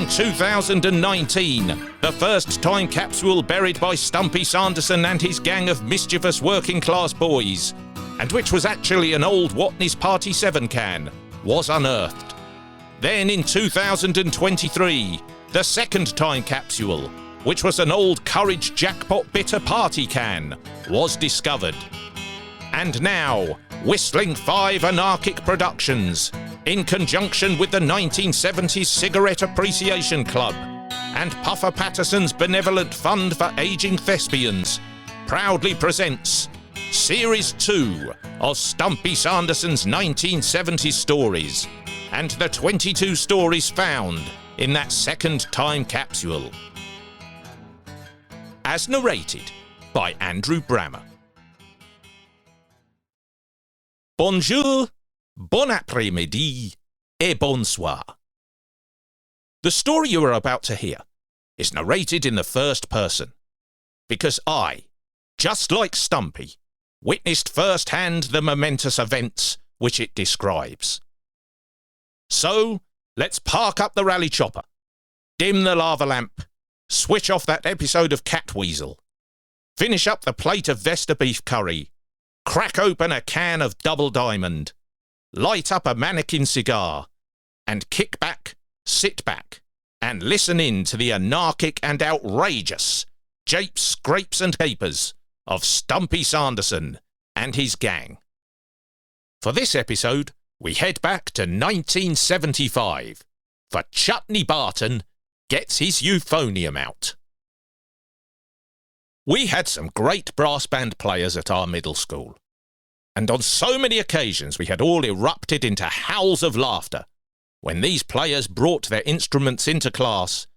in 2019, the first time capsule buried by Stumpy Sanderson and his gang of mischievous working-class boys, and which was actually an old Watney's Party 7 can, was unearthed. Then in 2023, the second time capsule, which was an old Courage Jackpot Bitter Party can, was discovered. And now, Whistling 5 Anarchic Productions, in conjunction with the 1970s Cigarette Appreciation Club and Puffer Patterson's Benevolent Fund for Aging Thespians, proudly presents Series 2 of Stumpy Sanderson's 1970s stories, and the 22 stories found in that second time capsule. As narrated by Andrew Brammer. Bonjour, bon après-midi, et bonsoir. The story you are about to hear is narrated in the first person, because I, just like Stumpy, witnessed firsthand the momentous events which it describes. So, let's park up the rally chopper, dim the lava lamp, switch off that episode of Catweasel, finish up the plate of Vesta beef curry, crack open a can of Double Diamond, light up a mannequin cigar, and kick back, sit back, and listen in to the anarchic and outrageous japes, scrapes and capers of Stumpy Sanderson and his gang. For this episode, we head back to 1975, for Chutney Barton gets his euphonium out. We had some great brass band players at our middle school, and on so many occasions we had all erupted into howls of laughter when these players brought their instruments into class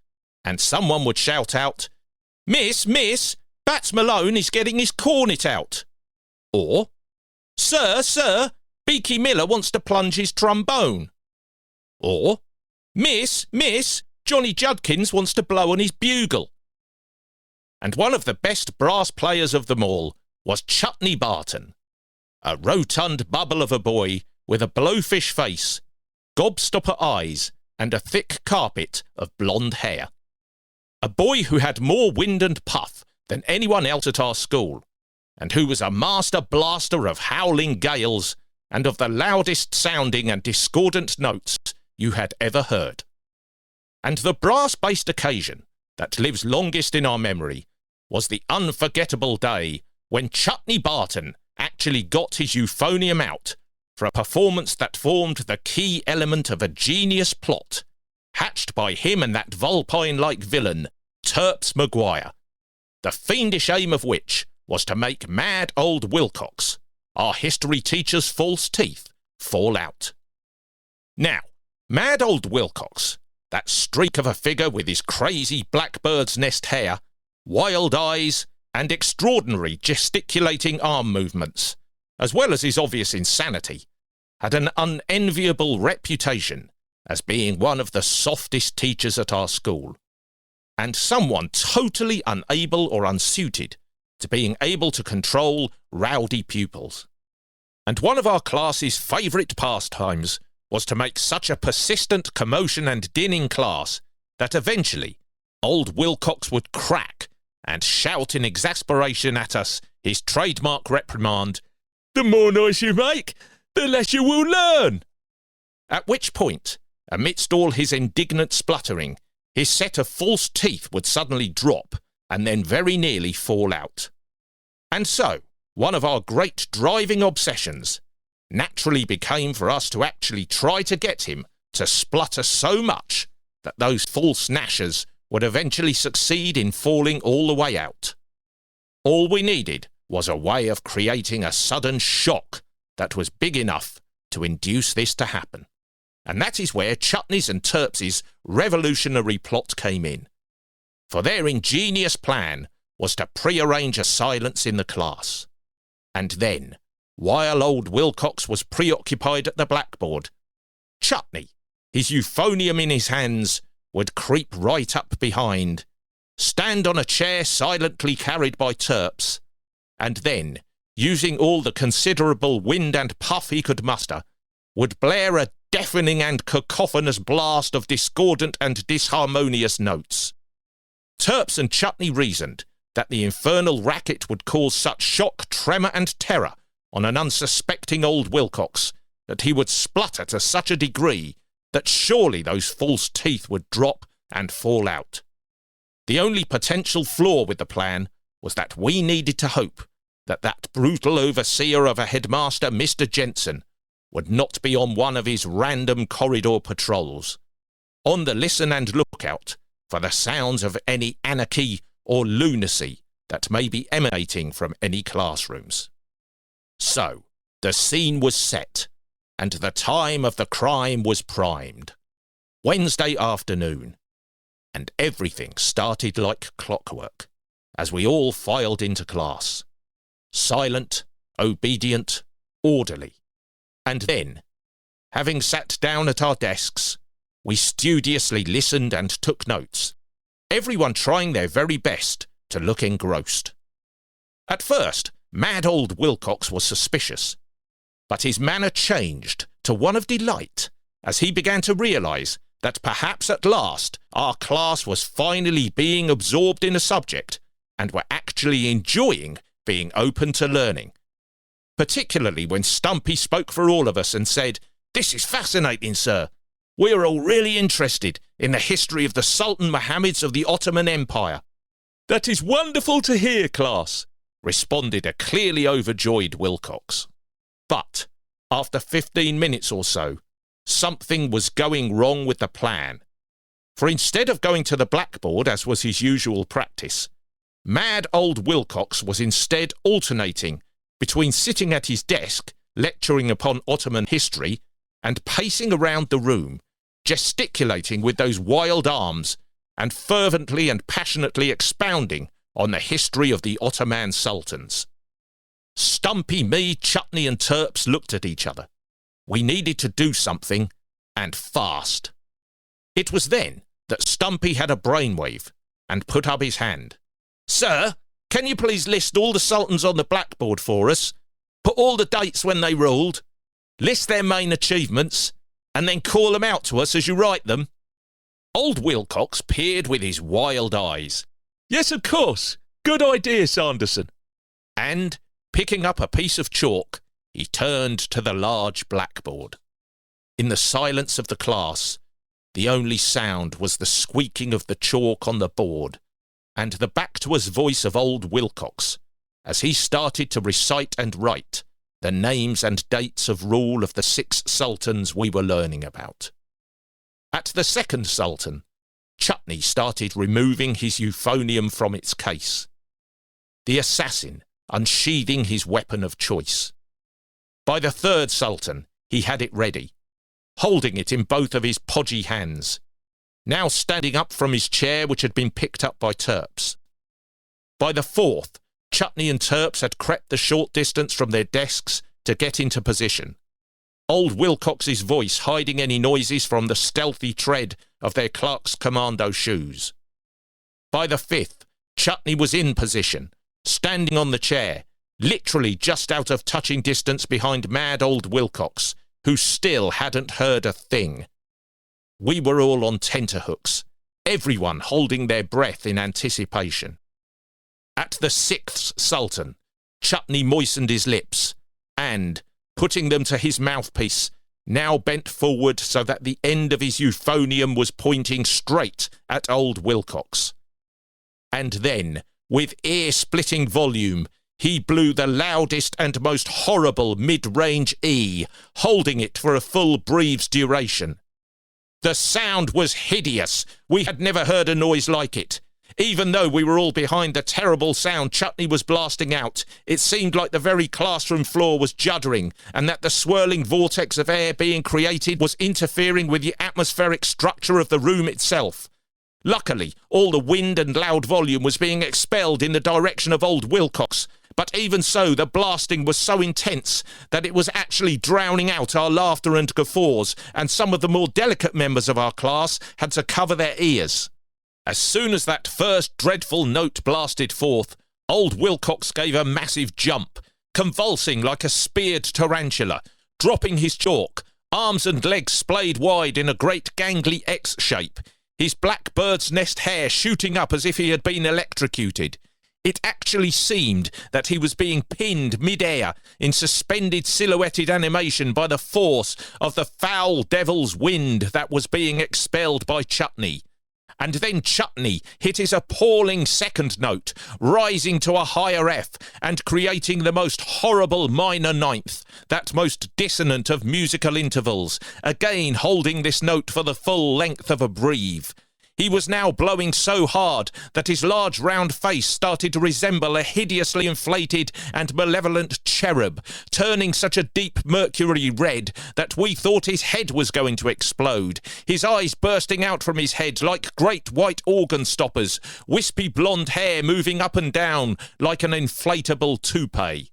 and someone would shout out, "Miss, Miss, Bats Malone is getting his cornet out," or, Sir, Beaky Miller wants to plunge his trombone," or, Miss, Johnny Judkins wants to blow on his bugle." And one of the best brass players of them all was Chutney Barton, a rotund bubble of a boy with a blowfish face, gobstopper eyes, and a thick carpet of blonde hair. A boy who had more wind and puff than anyone else at our school, and who was a master blaster of howling gales and of the loudest sounding and discordant notes you had ever heard. And the brass-based occasion that lives longest in our memory was the unforgettable day when Chutney Barton actually got his euphonium out for a performance that formed the key element of a genius plot hatched by him and that vulpine-like villain, Turps Macguire, the fiendish aim of which was to make mad old Wilcox, our history teacher's false teeth, fall out. Now, mad old Wilcox, that streak of a figure with his crazy blackbird's nest hair, wild eyes, and extraordinary gesticulating arm movements, as well as his obvious insanity, had an unenviable reputation as being one of the softest teachers at our school, and someone totally unable or unsuited to being able to control rowdy pupils. And one of our class's favourite pastimes was to make such a persistent commotion and din in class that eventually old Wilcox would crack and shout in exasperation at us his trademark reprimand, "The more noise you make, the less you will learn." At which point, amidst all his indignant spluttering, his set of false teeth would suddenly drop and then very nearly fall out. And so, one of our great driving obsessions naturally became for us to actually try to get him to splutter so much that those false gnashers would eventually succeed in falling all the way out. All we needed was a way of creating a sudden shock that was big enough to induce this to happen. And that is where Chutney's and Turps's revolutionary plot came in. For their ingenious plan was to prearrange a silence in the class. And then, while old Wilcox was preoccupied at the blackboard, Chutney, his euphonium in his hands, would creep right up behind, stand on a chair silently carried by Turps, and then, using all the considerable wind and puff he could muster, would blare a deafening and cacophonous blast of discordant and disharmonious notes. Turps and Chutney reasoned that the infernal racket would cause such shock, tremor, and terror on an unsuspecting old Wilcox that he would splutter to such a degree that surely those false teeth would drop and fall out. The only potential flaw with the plan was that we needed to hope that that brutal overseer of a headmaster, Mr Jensen, would not be on one of his random corridor patrols, on the listen and lookout for the sounds of any anarchy or lunacy that may be emanating from any classrooms. So, the scene was set, and the time of the crime was primed. Wednesday afternoon, and everything started like clockwork as we all filed into class. Silent, obedient, orderly. And then, having sat down at our desks, we studiously listened and took notes, everyone trying their very best to look engrossed. At first, mad old Wilcox was suspicious, but his manner changed to one of delight as he began to realise that perhaps at last our class was finally being absorbed in a subject and were actually enjoying being open to learning. Particularly when Stumpy spoke for all of us and said, "This is fascinating, sir. We are all really interested in the history of the Sultan Mohammeds of the Ottoman Empire." "That is wonderful to hear, class," responded a clearly overjoyed Wilcox. But, after 15 minutes or so, something was going wrong with the plan. For instead of going to the blackboard, as was his usual practice, mad old Wilcox was instead alternating between sitting at his desk, lecturing upon Ottoman history, and pacing around the room, gesticulating with those wild arms, and fervently and passionately expounding on the history of the Ottoman sultans. Stumpy, me, Chutney, and Turps looked at each other. We needed to do something, and fast. It was then that Stumpy had a brainwave, and put up his hand. "Sir, can you please list all the sultans on the blackboard for us? Put all the dates when they ruled, list their main achievements, and then call them out to us as you write them." Old Wilcox peered with his wild eyes. "Yes, of course. Good idea, Sanderson." And, picking up a piece of chalk, he turned to the large blackboard. In the silence of the class, the only sound was the squeaking of the chalk on the board, and the back-to-us voice of old Wilcox, as he started to recite and write the names and dates of rule of the 6 sultans we were learning about. At the second sultan, Chutney started removing his euphonium from its case, the assassin unsheathing his weapon of choice. By the third sultan, he had it ready, holding it in both of his podgy hands, now standing up from his chair which had been picked up by Turps. By the fourth, Chutney and Turps had crept the short distance from their desks to get into position, old Wilcox's voice hiding any noises from the stealthy tread of their clerk's commando shoes. By the fifth, Chutney was in position, standing on the chair, literally just out of touching distance behind mad old Wilcox, who still hadn't heard a thing. We were all on tenterhooks, everyone holding their breath in anticipation. At the 6th sultan, Chutney moistened his lips, and, putting them to his mouthpiece, now bent forward so that the end of his euphonium was pointing straight at old Wilcox. And then, with ear-splitting volume, he blew the loudest and most horrible mid-range E, holding it for a full breath's duration. The sound was hideous. We had never heard a noise like it. Even though we were all behind the terrible sound Chutney was blasting out, it seemed like the very classroom floor was juddering, and that the swirling vortex of air being created was interfering with the atmospheric structure of the room itself. Luckily, all the wind and loud volume was being expelled in the direction of old Wilcox, but even so, the blasting was so intense that it was actually drowning out our laughter and guffaws, and some of the more delicate members of our class had to cover their ears. As soon as that first dreadful note blasted forth, old Wilcox gave a massive jump, convulsing like a speared tarantula, dropping his chalk, arms and legs splayed wide in a great gangly X shape, his black bird's nest hair shooting up as if he had been electrocuted. It actually seemed that he was being pinned mid-air in suspended silhouetted animation by the force of the foul devil's wind that was being expelled by Chutney. And then Chutney hit his appalling second note, rising to a higher F and creating the most horrible minor ninth, that most dissonant of musical intervals, again holding this note for the full length of a breve. He was now blowing so hard that his large round face started to resemble a hideously inflated and malevolent cherub, turning such a deep mercury red that we thought his head was going to explode, his eyes bursting out from his head like great white organ stoppers, wispy blonde hair moving up and down like an inflatable toupee.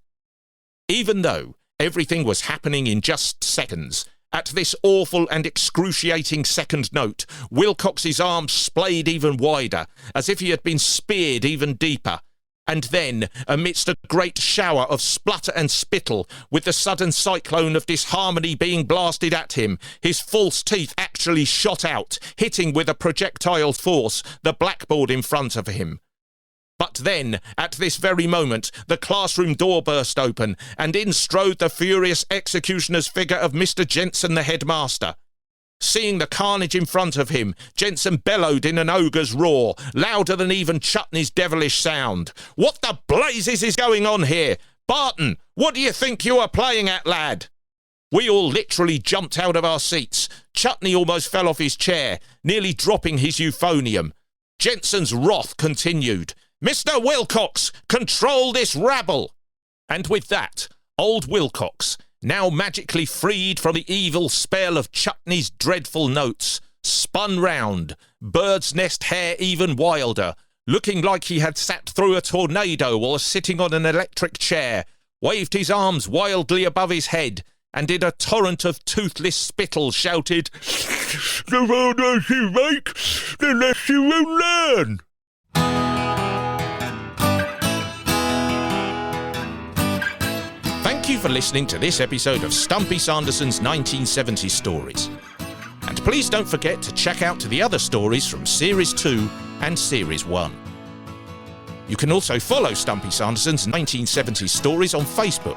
Even though everything was happening in just seconds, at this awful and excruciating second note, Wilcox's arms splayed even wider, as if he had been speared even deeper. And then, amidst a great shower of splutter and spittle, with the sudden cyclone of disharmony being blasted at him, his false teeth actually shot out, hitting with a projectile force the blackboard in front of him. But then, at this very moment, the classroom door burst open, and in strode the furious executioner's figure of Mr. Jensen, the headmaster. Seeing the carnage in front of him, Jensen bellowed in an ogre's roar, louder than even Chutney's devilish sound. "What the blazes is going on here? Barton, what do you think you are playing at, lad?" We all literally jumped out of our seats. Chutney almost fell off his chair, nearly dropping his euphonium. Jensen's wrath continued. "Mr. Wilcox, control this rabble!" And with that, old Wilcox, now magically freed from the evil spell of Chutney's dreadful notes, spun round, bird's nest hair even wilder, looking like he had sat through a tornado or sitting on an electric chair, waved his arms wildly above his head, and in a torrent of toothless spittle shouted, "The harder you make, the less you will learn!" Thank you for listening to this episode of Stumpy Sanderson's 1970 Stories. And please don't forget to check out the other stories from Series 2 and Series 1. You can also follow Stumpy Sanderson's 1970 Stories on Facebook,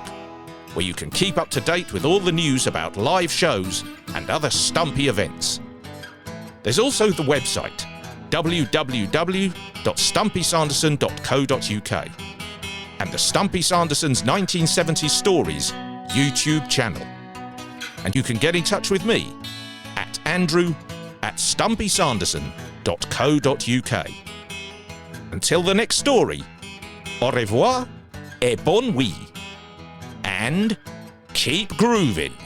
where you can keep up to date with all the news about live shows and other Stumpy events. There's also the website, www.stumpysanderson.co.uk. and the Stumpy Sanderson's 1970 Stories YouTube channel. And you can get in touch with me at andrew@stumpysanderson.co.uk. Until the next story, au revoir et bonne nuit, and keep grooving.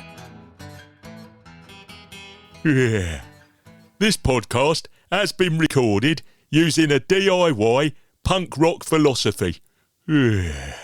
Yeah. This podcast has been recorded using a DIY punk rock philosophy. Yeah.